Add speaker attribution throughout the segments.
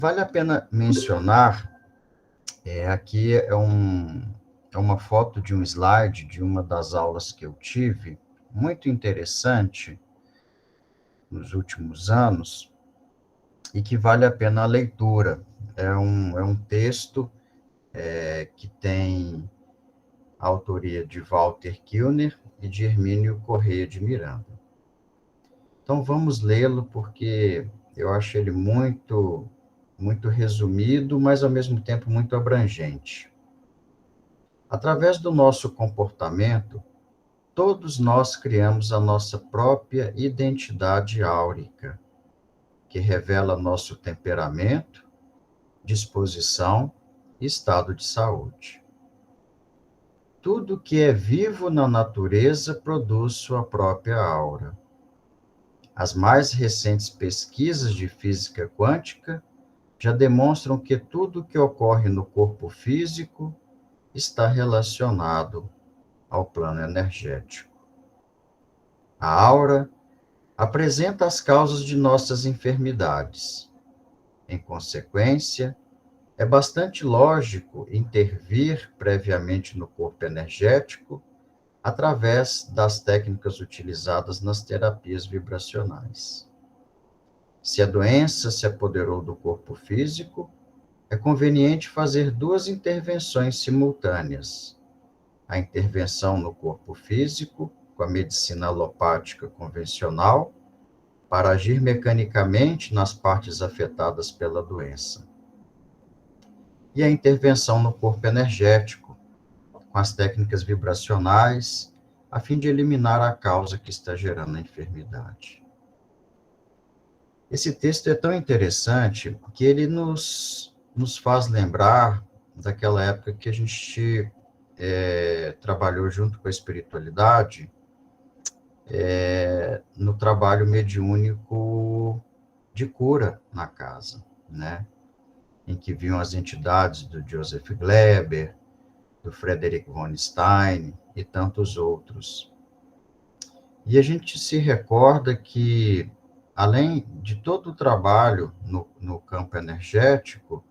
Speaker 1: Vale a pena mencionar, aqui é uma foto de um slide de uma das aulas que eu tive, muito interessante nos últimos anos, e que vale a pena a leitura. É um texto que tem a autoria de Walter Kilner e de Hermínio Corrêa de Miranda. Então, vamos lê-lo, porque eu acho ele muito resumido, mas, ao mesmo tempo, muito abrangente. Através do nosso comportamento, todos nós criamos a nossa própria identidade áurica, que revela nosso temperamento, disposição e estado de saúde. Tudo que é vivo na natureza produz sua própria aura. As mais recentes pesquisas de física quântica já demonstram que tudo que ocorre no corpo físico está relacionado ao plano energético. A aura apresenta as causas de nossas enfermidades. Em consequência, é bastante lógico intervir previamente no corpo energético através das técnicas utilizadas nas terapias vibracionais. Se a doença se apoderou do corpo físico, é conveniente fazer duas intervenções simultâneas: a intervenção no corpo físico, com a medicina alopática convencional, para agir mecanicamente nas partes afetadas pela doença, e a intervenção no corpo energético, com as técnicas vibracionais, a fim de eliminar a causa que está gerando a enfermidade. Esse texto é tão interessante que ele nos faz lembrar daquela época que a gente trabalhou junto com a espiritualidade, no trabalho mediúnico de cura na casa, né? Em que viam as entidades do Joseph Gleber, do Frederick von Stein e tantos outros. E a gente se recorda que, além de todo o trabalho no campo energético,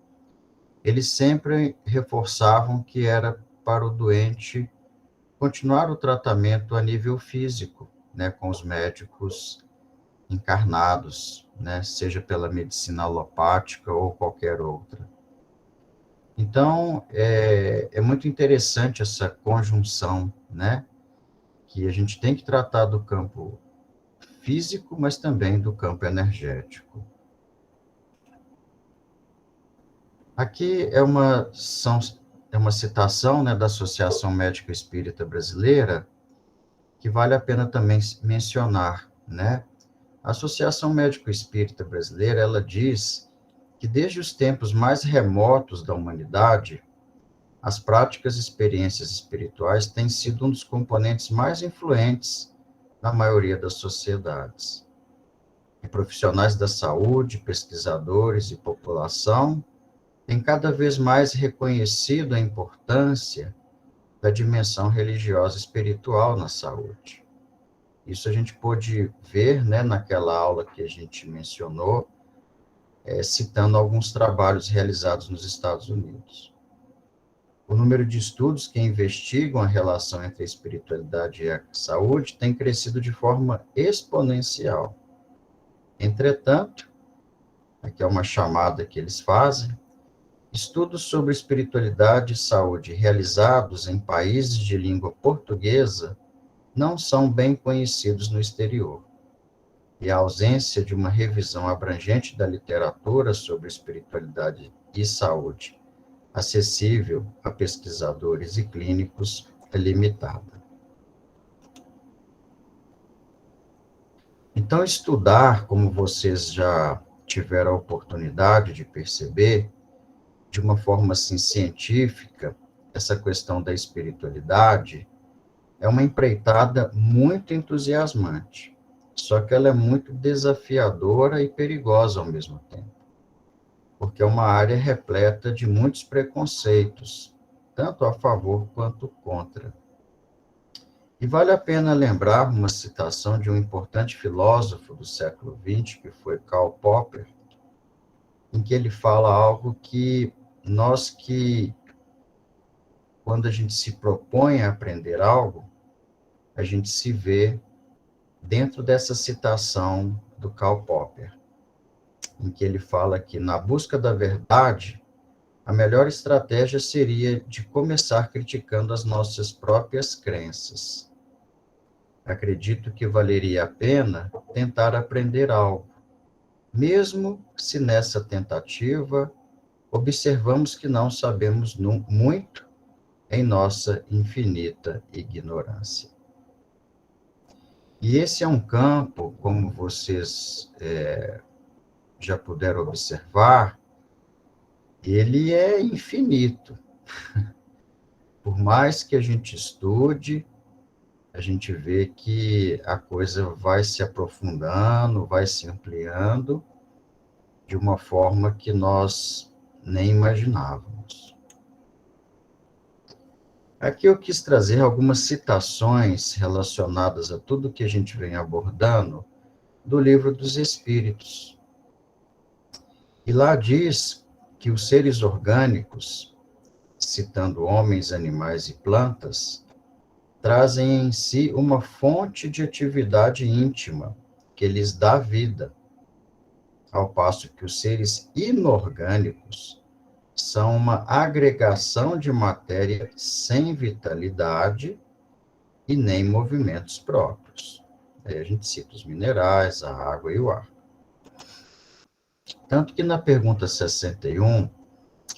Speaker 1: eles sempre reforçavam que era para o doente continuar o tratamento a nível físico, né, com os médicos encarnados, né, seja pela medicina alopática ou qualquer outra. Então, é muito interessante essa conjunção, né, que a gente tem que tratar do campo físico, mas também do campo energético. Aqui é uma citação, né, da Associação Médica Espírita Brasileira, que vale a pena também mencionar, né? A Associação Médico Espírita Brasileira, ela diz que desde os tempos mais remotos da humanidade, as práticas e experiências espirituais têm sido um dos componentes mais influentes na maioria das sociedades. E profissionais da saúde, pesquisadores e população têm cada vez mais reconhecido a importância da dimensão religiosa e espiritual na saúde. Isso a gente pôde ver, né, naquela aula que a gente mencionou, citando alguns trabalhos realizados nos Estados Unidos. O número de estudos que investigam a relação entre a espiritualidade e a saúde tem crescido de forma exponencial. Entretanto, aqui é uma chamada que eles fazem, estudos sobre espiritualidade e saúde realizados em países de língua portuguesa não são bem conhecidos no exterior. E a ausência de uma revisão abrangente da literatura sobre espiritualidade e saúde, acessível a pesquisadores e clínicos, é limitada. Então, estudar, como vocês já tiveram a oportunidade de perceber, de uma forma assim, científica, essa questão da espiritualidade, é uma empreitada muito entusiasmante, só que ela é muito desafiadora e perigosa ao mesmo tempo, porque é uma área repleta de muitos preconceitos, tanto a favor quanto contra. E vale a pena lembrar uma citação de um importante filósofo do século XX, que foi Karl Popper, em que ele fala algo que quando a gente se propõe a aprender algo, a gente se vê dentro dessa citação do Karl Popper, em que ele fala que na busca da verdade, a melhor estratégia seria de começar criticando as nossas próprias crenças. Acredito que valeria a pena tentar aprender algo, mesmo se nessa tentativa observamos que não sabemos muito em nossa infinita ignorância. E esse é um campo, como vocês já puderam observar, ele é infinito. Por mais que a gente estude, a gente vê que a coisa vai se aprofundando, vai se ampliando de uma forma que nós nem imaginávamos. Aqui eu quis trazer algumas citações relacionadas a tudo que a gente vem abordando do Livro dos Espíritos. E lá diz que os seres orgânicos, citando homens, animais e plantas, trazem em si uma fonte de atividade íntima que lhes dá vida, ao passo que os seres inorgânicos são uma agregação de matéria sem vitalidade e nem movimentos próprios. Aí a gente cita os minerais, a água e o ar. Tanto que na pergunta 61,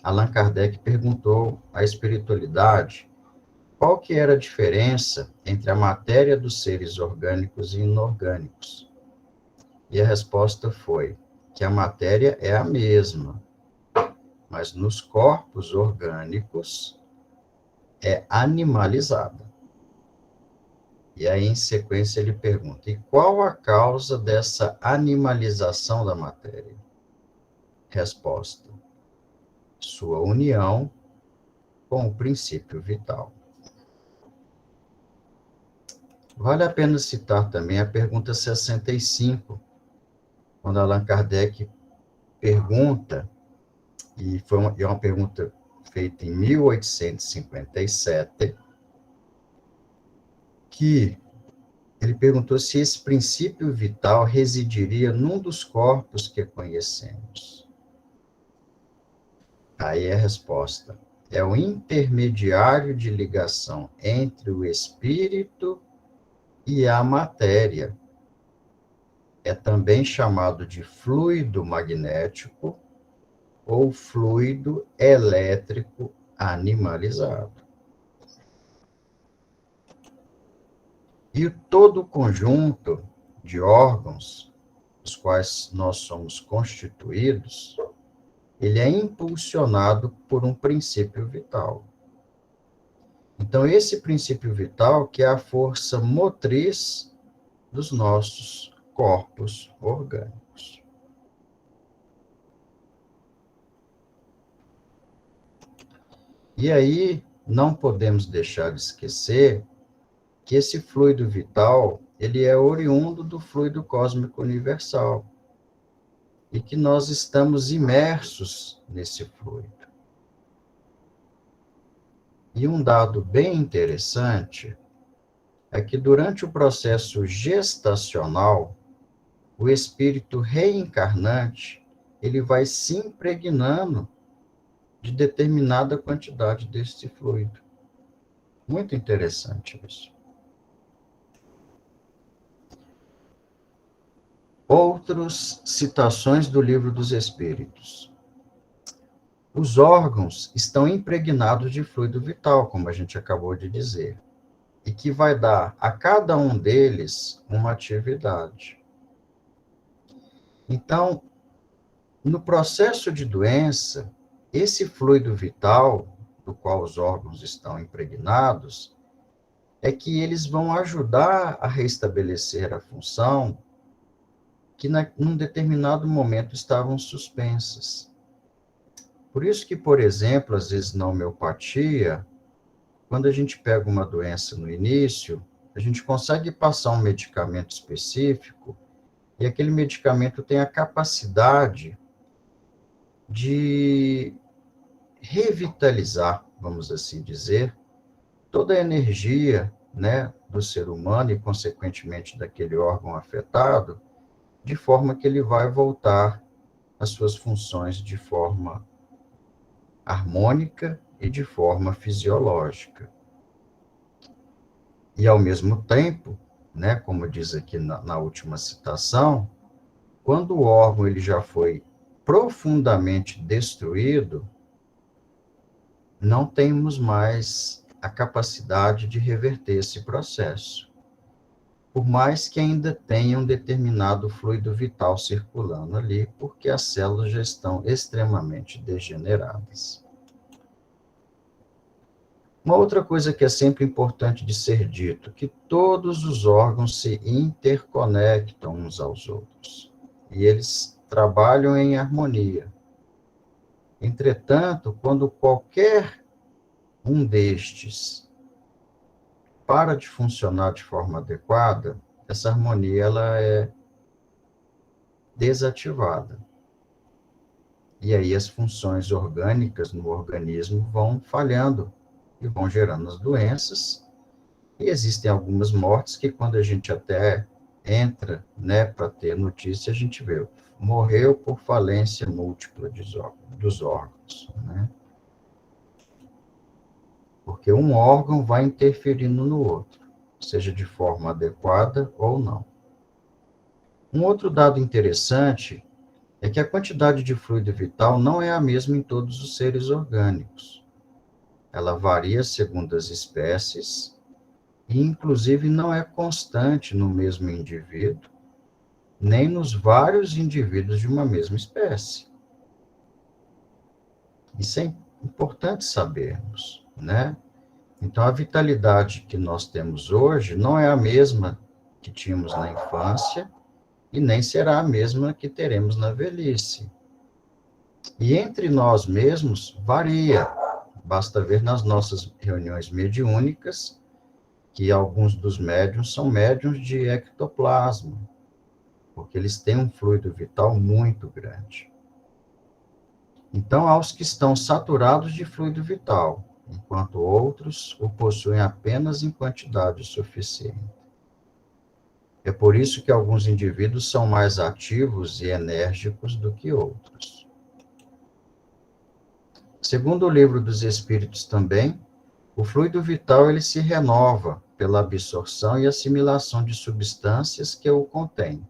Speaker 1: Allan Kardec perguntou à espiritualidade qual que era a diferença entre a matéria dos seres orgânicos e inorgânicos. E a resposta foi que a matéria é a mesma, mas nos corpos orgânicos é animalizada. E aí, em sequência, ele pergunta, e qual a causa dessa animalização da matéria? Resposta, sua união com o princípio vital. Vale a pena citar também a pergunta 65, quando Allan Kardec pergunta, e é uma pergunta feita em 1857, que ele perguntou se esse princípio vital residiria num dos corpos que conhecemos. Aí a resposta é o intermediário de ligação entre o espírito e a matéria. É também chamado de fluido magnético ou fluido elétrico animalizado. E todo o conjunto de órgãos, dos quais nós somos constituídos, ele é impulsionado por um princípio vital. Então, esse princípio vital que é a força motriz dos nossos corpos orgânicos. E aí, não podemos deixar de esquecer que esse fluido vital, ele é oriundo do fluido cósmico universal, e que nós estamos imersos nesse fluido. E um dado bem interessante é que durante o processo gestacional, o espírito reencarnante, ele vai se impregnando de determinada quantidade desse fluido. Muito interessante isso. Outras citações do Livro dos Espíritos. Os órgãos estão impregnados de fluido vital, como a gente acabou de dizer, e que vai dar a cada um deles uma atividade. Então, no processo de doença, esse fluido vital, do qual os órgãos estão impregnados, é que eles vão ajudar a restabelecer a função que, num determinado momento, estavam suspensas. Por isso que, por exemplo, às vezes na homeopatia, quando a gente pega uma doença no início, a gente consegue passar um medicamento específico e aquele medicamento tem a capacidade de revitalizar, vamos assim dizer, toda a energia, né, do ser humano e, consequentemente, daquele órgão afetado, de forma que ele vai voltar às suas funções de forma harmônica e de forma fisiológica. E, ao mesmo tempo, né, como diz aqui na última citação, quando o órgão ele já foi profundamente destruído, não temos mais a capacidade de reverter esse processo, por mais que ainda tenha um determinado fluido vital circulando ali, porque as células já estão extremamente degeneradas. Uma outra coisa que é sempre importante de ser dito, que todos os órgãos se interconectam uns aos outros, e eles trabalham em harmonia. Entretanto, quando qualquer um destes para de funcionar de forma adequada, essa harmonia ela é desativada. E aí as funções orgânicas no organismo vão falhando e vão gerando as doenças. E existem algumas mortes que, quando a gente até entra, né, para ter notícia, a gente vê, morreu por falência múltipla dos órgãos, né? Porque um órgão vai interferindo no outro, seja de forma adequada ou não. Um outro dado interessante é que a quantidade de fluido vital não é a mesma em todos os seres orgânicos. Ela varia segundo as espécies e, inclusive, não é constante no mesmo indivíduo, nem nos vários indivíduos de uma mesma espécie. Isso é importante sabermos, né? Então, a vitalidade que nós temos hoje não é a mesma que tínhamos na infância e nem será a mesma que teremos na velhice. E entre nós mesmos varia. Basta ver nas nossas reuniões mediúnicas que alguns dos médiuns são médiuns de ectoplasma, porque eles têm um fluido vital muito grande. Então, há os que estão saturados de fluido vital, enquanto outros o possuem apenas em quantidade suficiente. É por isso que alguns indivíduos são mais ativos e enérgicos do que outros. Segundo o Livro dos Espíritos também, o fluido vital ele se renova pela absorção e assimilação de substâncias que o contêm,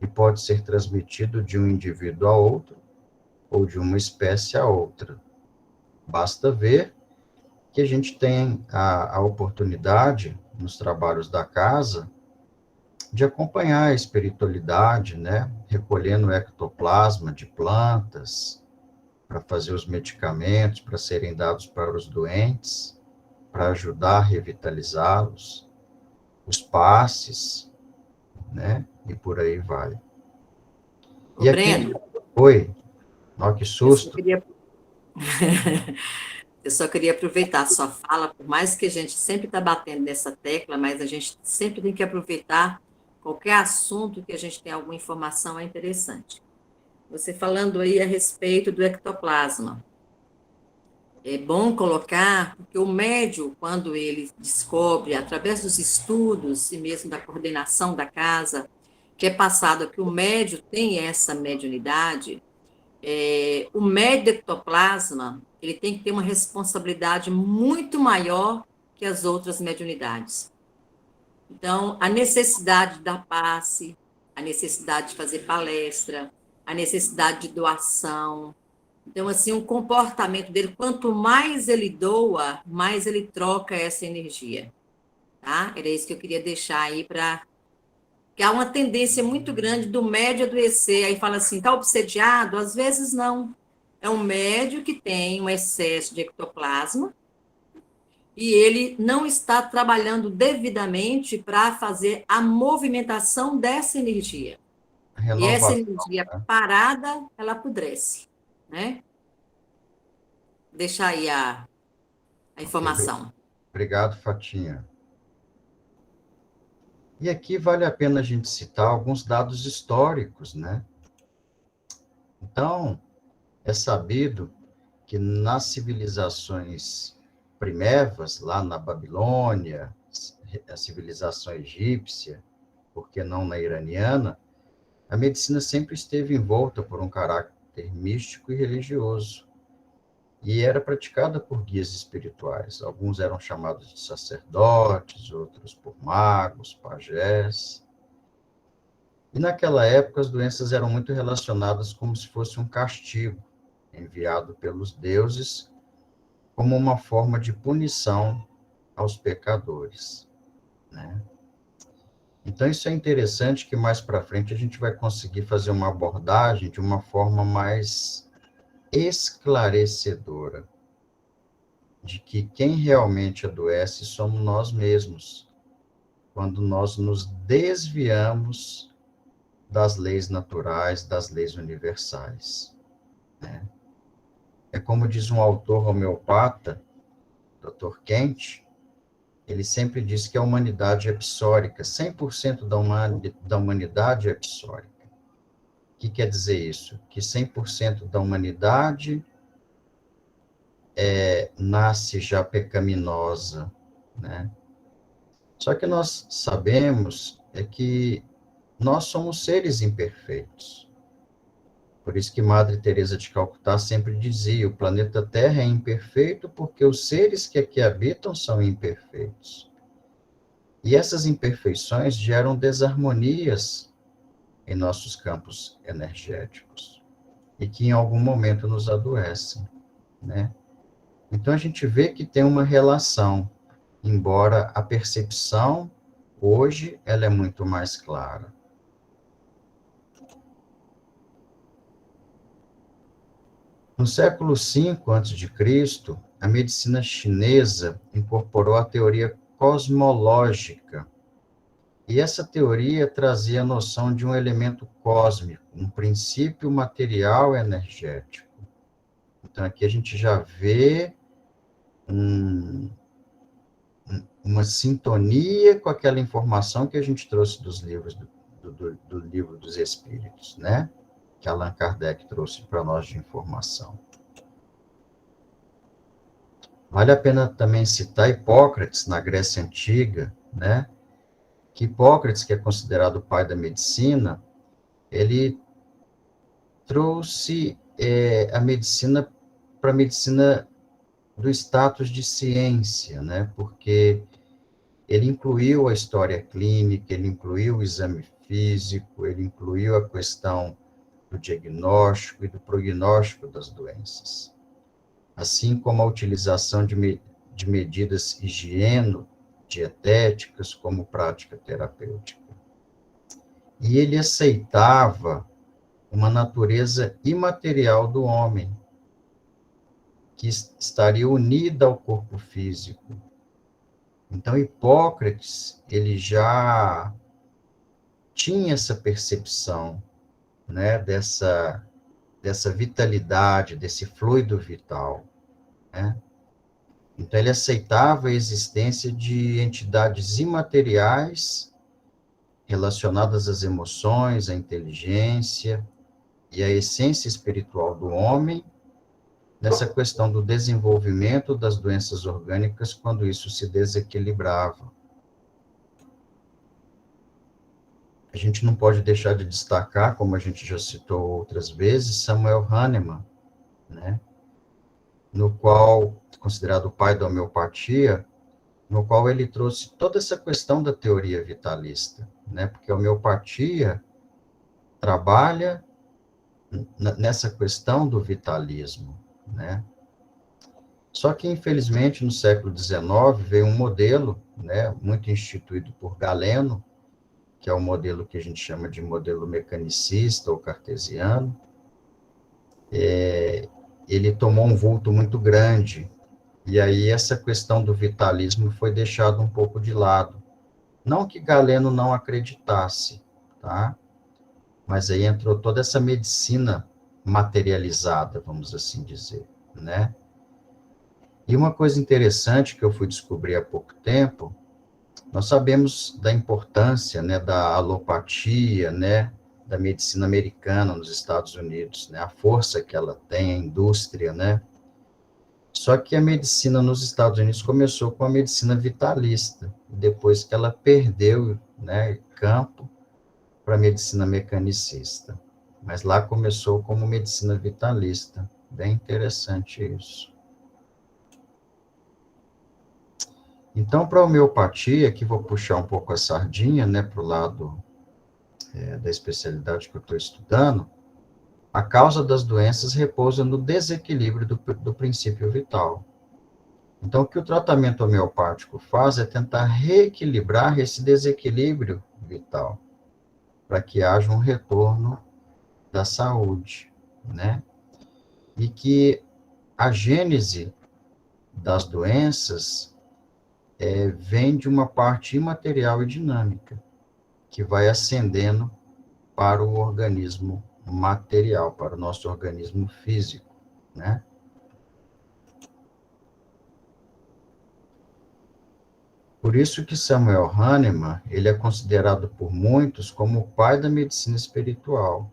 Speaker 1: e pode ser transmitido de um indivíduo a outro ou de uma espécie a outra. Basta ver que a gente tem a oportunidade, nos trabalhos da casa, de acompanhar a espiritualidade, né? Recolhendo o ectoplasma de plantas, para fazer os medicamentos, para serem dados para os doentes, para ajudar a revitalizá-los, os passes, né? E por aí vai.
Speaker 2: Ô,
Speaker 1: E aqui,
Speaker 2: Breno,
Speaker 1: oi, ó, que
Speaker 2: eu só
Speaker 1: susto.
Speaker 2: queria, eu só queria aproveitar a sua fala, por mais que a gente sempre está batendo nessa tecla, mas a gente sempre tem que aproveitar qualquer assunto que a gente tem alguma informação é interessante. Você falando aí a respeito do ectoplasma. É bom colocar, porque o médio, quando ele descobre, através dos estudos e mesmo da coordenação da casa, que é passado que o médio tem essa mediunidade, o médio do ectoplasma, ele tem que ter uma responsabilidade muito maior que as outras mediunidades. Então, a necessidade de dar passe, a necessidade de fazer palestra, a necessidade de doação. Então, assim, o comportamento dele, quanto mais ele doa, mais ele troca essa energia, tá? Era isso que eu queria deixar aí para que há uma tendência muito grande do médio adoecer, aí fala assim, tá obsediado? Às vezes não. É um médio que tem um excesso de ectoplasma e ele não está trabalhando devidamente para fazer a movimentação dessa energia. E essa
Speaker 1: Renovação,
Speaker 2: energia
Speaker 1: né?
Speaker 2: parada, ela apodrece, né? Deixa aí a
Speaker 1: Ok,
Speaker 2: informação.
Speaker 1: obrigado, Fatinha. E aqui vale a pena a gente citar alguns dados históricos, né? Então, É sabido que nas civilizações primevas, lá na Babilônia, a civilização egípcia, por que não na iraniana, a medicina sempre esteve envolta por um caráter místico e religioso, e era praticada por guias espirituais. Alguns eram chamados de sacerdotes, outros por magos, pajés. E naquela época as doenças eram muito relacionadas como se fosse um castigo enviado pelos deuses como uma forma de punição aos pecadores, né? Então, isso é interessante que mais para frente a gente vai conseguir fazer uma abordagem de uma forma mais esclarecedora, de que quem realmente adoece somos nós mesmos, quando nós nos desviamos das leis naturais, das leis universais, né? É como diz um autor homeopata, Dr. Kent, ele sempre diz que a humanidade é psórica, 100% da humanidade é psórica. O que quer dizer isso? Que 100% da humanidade nasce já pecaminosa, né? Só que nós sabemos que nós somos seres imperfeitos. Por isso que Madre Teresa de Calcutá sempre dizia, o planeta Terra é imperfeito porque os seres que aqui habitam são imperfeitos. E essas imperfeições geram desarmonias em nossos campos energéticos e que em algum momento nos adoecem, né? Então a gente vê que tem uma relação, embora a percepção hoje ela é muito mais clara. No século V a.C., a medicina chinesa incorporou a teoria cosmológica. E essa teoria trazia a noção de um elemento cósmico, um princípio material energético. Então, aqui a gente já vê uma sintonia com aquela informação que a gente trouxe dos livros do Livro dos Espíritos, né? Que Allan Kardec trouxe para nós de informação. Vale a pena também citar Hipócrates, na Grécia Antiga, né? Que Hipócrates, que é considerado o pai da medicina, ele trouxe a medicina para a medicina do status de ciência, né? Porque ele incluiu a história clínica, ele incluiu o exame físico, ele incluiu a questão do diagnóstico e do prognóstico das doenças, assim como a utilização de medidas higieno-dietéticas como prática terapêutica. E ele aceitava uma natureza imaterial do homem, que estaria unida ao corpo físico. Então, Hipócrates, ele já tinha essa percepção, né, dessa vitalidade, desse fluido vital, né? Então, ele aceitava a existência de entidades imateriais relacionadas às emoções, à inteligência e à essência espiritual do homem, nessa questão do desenvolvimento das doenças orgânicas quando isso se desequilibrava. A gente não pode deixar de destacar, como a gente já citou outras vezes, Samuel Hahnemann, né? No qual, considerado o pai da homeopatia, no qual ele trouxe toda essa questão da teoria vitalista, né? Porque a homeopatia trabalha nessa questão do vitalismo, né? Só que, infelizmente, no século XIX, veio um modelo, né, muito instituído por Galeno, que é o modelo que a gente chama de modelo mecanicista ou cartesiano. Ele tomou um vulto muito grande, e aí essa questão do vitalismo foi deixada um pouco de lado. Não que Galeno não acreditasse, tá? Mas aí entrou toda essa medicina materializada, vamos assim dizer, né? E uma coisa interessante que eu fui descobrir há pouco tempo, nós sabemos da importância, né, da alopatia, né, da medicina americana nos Estados Unidos, né? A força que ela tem, a indústria, né? Só que a medicina nos Estados Unidos começou com a medicina vitalista, depois que ela perdeu, né, campo para a medicina mecanicista. Mas lá começou como medicina vitalista. Bem interessante isso. Então, para a homeopatia, aqui vou puxar um pouco a sardinha, né, para o lado da especialidade que eu estou estudando, a causa das doenças repousa no desequilíbrio do princípio vital. Então, o que o tratamento homeopático faz é tentar reequilibrar esse desequilíbrio vital, para que haja um retorno da saúde, né? E que a gênese das doenças vem de uma parte imaterial e dinâmica, que vai ascendendo para o organismo material, para o nosso organismo físico, né? Por isso que Samuel Hahnemann, ele é considerado por muitos como o pai da medicina espiritual.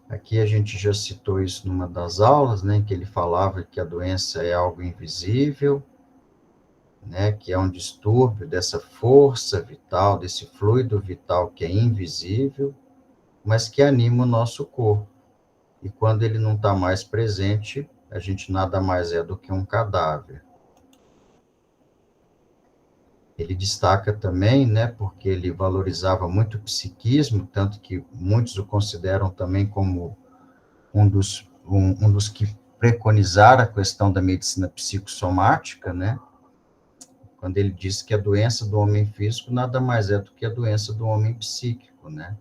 Speaker 1: Aqui a gente já citou isso numa das aulas, né, em que ele falava que a doença é algo invisível, né, que é um distúrbio dessa força vital, desse fluido vital que é invisível, mas que anima o nosso corpo. E quando ele não está mais presente, a gente nada mais é do que um cadáver. Ele destaca também, né, porque ele valorizava muito o psiquismo, tanto que muitos o consideram também como um dos que preconizaram a questão da medicina psicossomática, né, quando ele disse que a doença do homem físico nada mais é do que a doença do homem psíquico, né?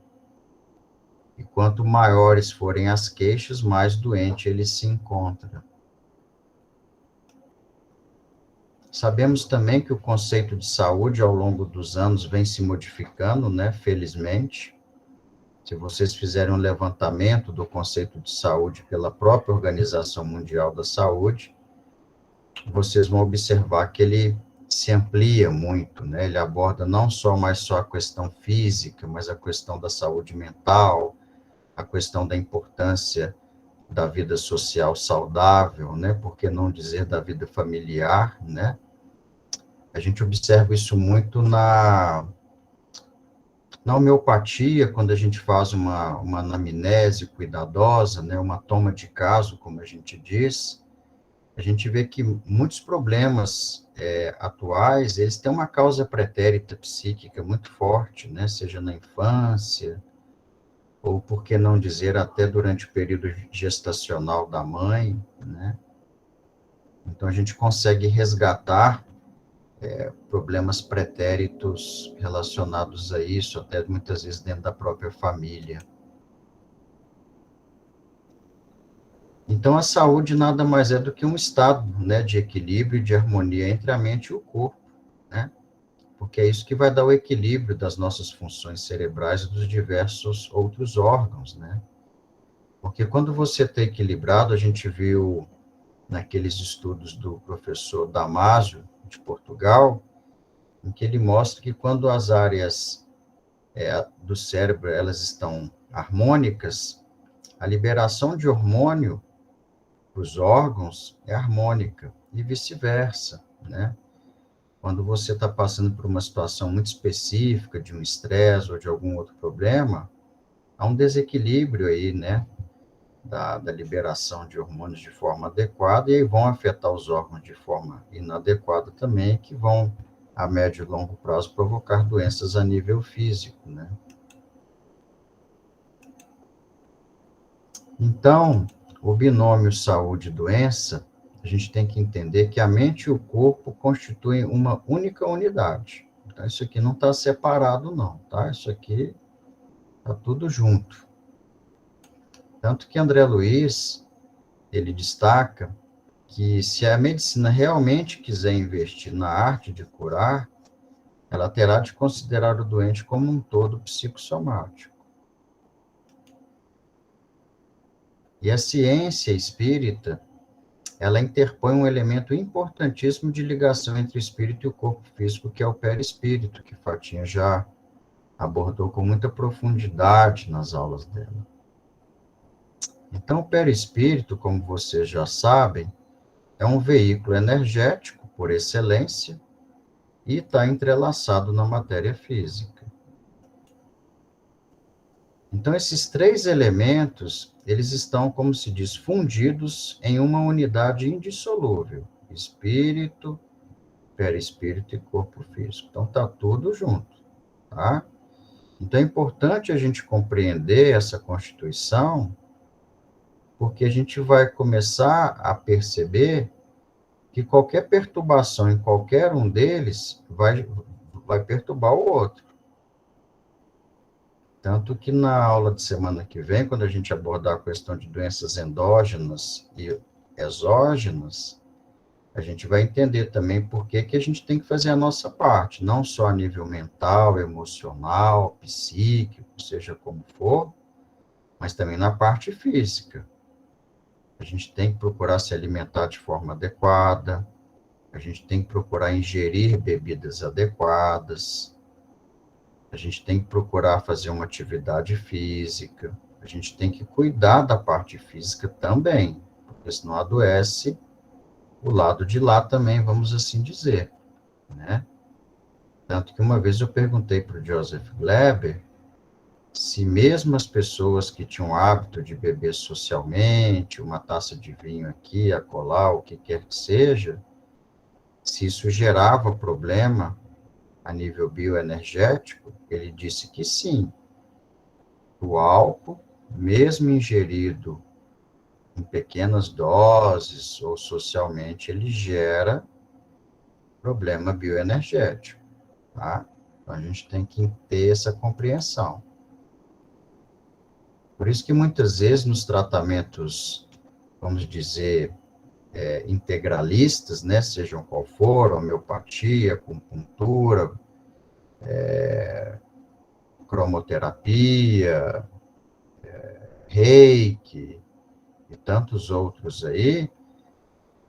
Speaker 1: E quanto maiores forem as queixas, mais doente ele se encontra. Sabemos também que o conceito de saúde, ao longo dos anos, vem se modificando, né? Felizmente. Se vocês fizerem um levantamento do conceito de saúde pela própria Organização Mundial da Saúde, vocês vão observar que ele se amplia muito, né? Ele aborda não só a questão física, mas a questão da saúde mental, a questão da importância da vida social saudável, né? Por que não dizer da vida familiar, né? A gente observa isso muito na homeopatia, quando a gente faz uma anamnese cuidadosa, né? Uma toma de caso, como a gente diz, a gente vê que muitos problemas atuais, eles têm uma causa pretérita psíquica muito forte, né? Seja na infância, ou por que não dizer até durante o período gestacional da mãe, né? Então a gente consegue resgatar problemas pretéritos relacionados a isso, até muitas vezes dentro da própria família. Então a saúde nada mais é do que um estado, né, de equilíbrio e de harmonia entre a mente e o corpo, né? Porque é isso que vai dar o equilíbrio das nossas funções cerebrais e dos diversos outros órgãos, né? Porque quando você está equilibrado, a gente viu naqueles estudos do professor Damásio, de Portugal, em que ele mostra que quando as áreas do cérebro elas estão harmônicas, a liberação de hormônio para os órgãos é harmônica, e vice-versa, né? Quando você está passando por uma situação muito específica, de um estresse ou de algum outro problema, há um desequilíbrio aí, né? Da liberação de hormônios de forma adequada, e aí vão afetar os órgãos de forma inadequada também, que vão, a médio e longo prazo, provocar doenças a nível físico, né? Então, o binômio saúde e doença, a gente tem que entender que a mente e o corpo constituem uma única unidade. Então, isso aqui não está separado, não, tá? Isso aqui está tudo junto. Tanto que André Luiz, ele destaca que se a medicina realmente quiser investir na arte de curar, ela terá de considerar o doente como um todo psicossomático. E a ciência espírita, ela interpõe um elemento importantíssimo de ligação entre o espírito e o corpo físico, que é o perispírito, que Fatinha já abordou com muita profundidade nas aulas dela. Então, o perispírito, como vocês já sabem, é um veículo energético por excelência e está entrelaçado na matéria física. Então, esses três elementos, eles estão, como se diz, fundidos em uma unidade indissolúvel: espírito, perispírito e corpo físico. Então, está tudo junto, tá? Então, é importante a gente compreender essa constituição, porque a gente vai começar a perceber que qualquer perturbação em qualquer um deles vai perturbar o outro. Tanto que na aula de semana que vem, quando a gente abordar a questão de doenças endógenas e exógenas, a gente vai entender também por que que a gente tem que fazer a nossa parte, não só a nível mental, emocional, psíquico, seja como for, mas também na parte física. A gente tem que procurar se alimentar de forma adequada, a gente tem que procurar ingerir bebidas adequadas, a gente tem que procurar fazer uma atividade física, a gente tem que cuidar da parte física também, porque senão adoece o lado de lá também, vamos assim dizer, né? Tanto que uma vez eu perguntei para o Joseph Gleber se mesmo as pessoas que tinham o hábito de beber socialmente, uma taça de vinho aqui, acolá, o que quer que seja, se isso gerava problema a nível bioenergético, ele disse que sim. O álcool, mesmo ingerido em pequenas doses ou socialmente, ele gera problema bioenergético, tá? Então, a gente tem que ter essa compreensão. Por isso que muitas vezes nos tratamentos, vamos dizer, integralistas, né, sejam qual for, homeopatia, acupuntura, cromoterapia, reiki e tantos outros aí,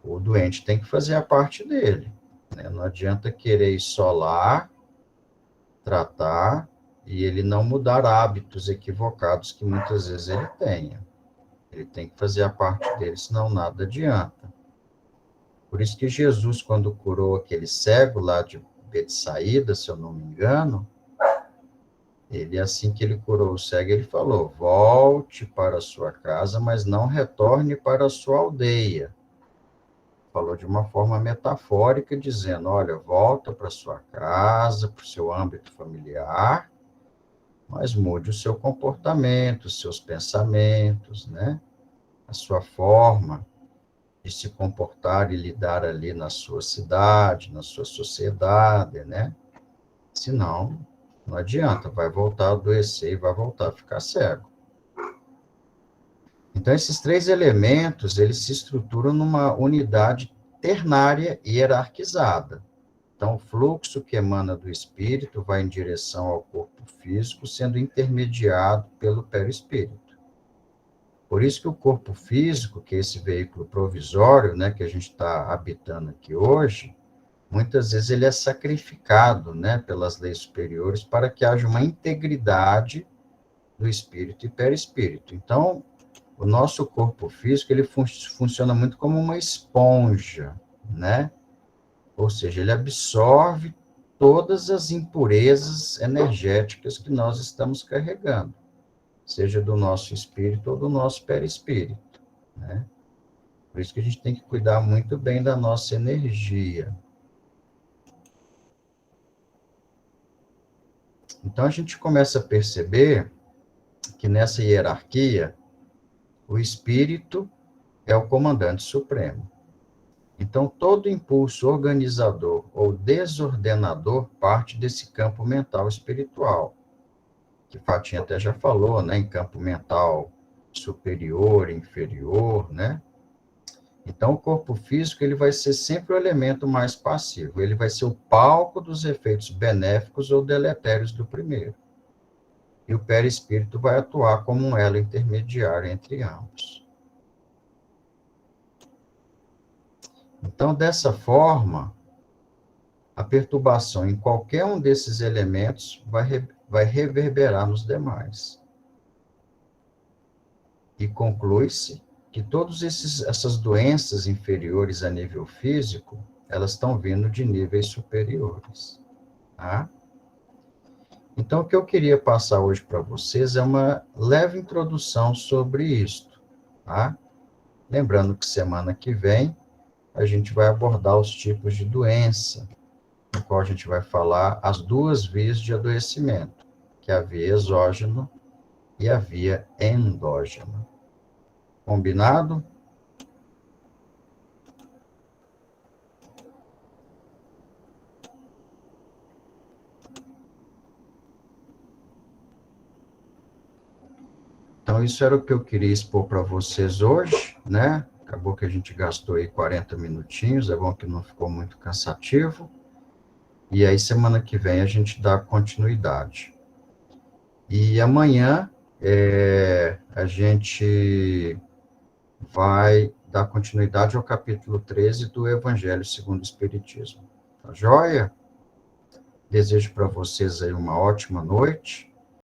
Speaker 1: o doente tem que fazer a parte dele, né? Não adianta querer ir só lá, tratar, e ele não mudar hábitos equivocados que muitas vezes ele tenha. Ele tem que fazer a parte dele, senão nada adianta. Por isso que Jesus, quando curou aquele cego lá de Betsaída, se eu não me engano, ele, assim que ele curou o cego, ele falou: volte para a sua casa, mas não retorne para a sua aldeia. Falou de uma forma metafórica, dizendo: olha, volta para a sua casa, para o seu âmbito familiar, mas mude o seu comportamento, os seus pensamentos, né? A sua forma de se comportar e lidar ali na sua cidade, na sua sociedade, né? Senão, não adianta, vai voltar a adoecer e vai voltar a ficar cego. Então, esses três elementos, eles se estruturam numa unidade ternária e hierarquizada. Então, o fluxo que emana do espírito vai em direção ao corpo físico, sendo intermediado pelo perispírito. Por isso que o corpo físico, que é esse veículo provisório, né, que a gente está habitando aqui hoje, muitas vezes ele é sacrificado, né, pelas leis superiores para que haja uma integridade do espírito e perispírito. Então, o nosso corpo físico, ele funciona muito como uma esponja, né? Ou seja, ele absorve todas as impurezas energéticas que nós estamos carregando, seja do nosso espírito ou do nosso perispírito, né? Por isso que a gente tem que cuidar muito bem da nossa energia. Então, a gente começa a perceber que nessa hierarquia, o espírito é o comandante supremo. Então, todo impulso organizador ou desordenador parte desse campo mental espiritual, que Fatinha até já falou, né, em campo mental superior, inferior, né? Então, o corpo físico ele vai ser sempre o elemento mais passivo, ele vai ser o palco dos efeitos benéficos ou deletérios do primeiro. E o perispírito vai atuar como um elo intermediário entre ambos. Então, dessa forma, a perturbação em qualquer um desses elementos vai vai reverberar nos demais. E conclui-se que todas essas doenças inferiores a nível físico, elas estão vindo de níveis superiores. Tá? Então, o que eu queria passar hoje para vocês é uma leve introdução sobre isto. Tá? Lembrando que semana que vem a gente vai abordar os tipos de doença, no qual a gente vai falar as duas vias de adoecimento, que é a via exógena e a via endógena. Combinado? Então, isso era o que eu queria expor para vocês hoje, né? Acabou que a gente gastou aí 40 minutinhos, é bom que não ficou muito cansativo. E aí, semana que vem, a gente dá continuidade. E amanhã, a gente vai dar continuidade ao capítulo 13 do Evangelho segundo o Espiritismo. Tá joia? Desejo para vocês aí uma ótima noite.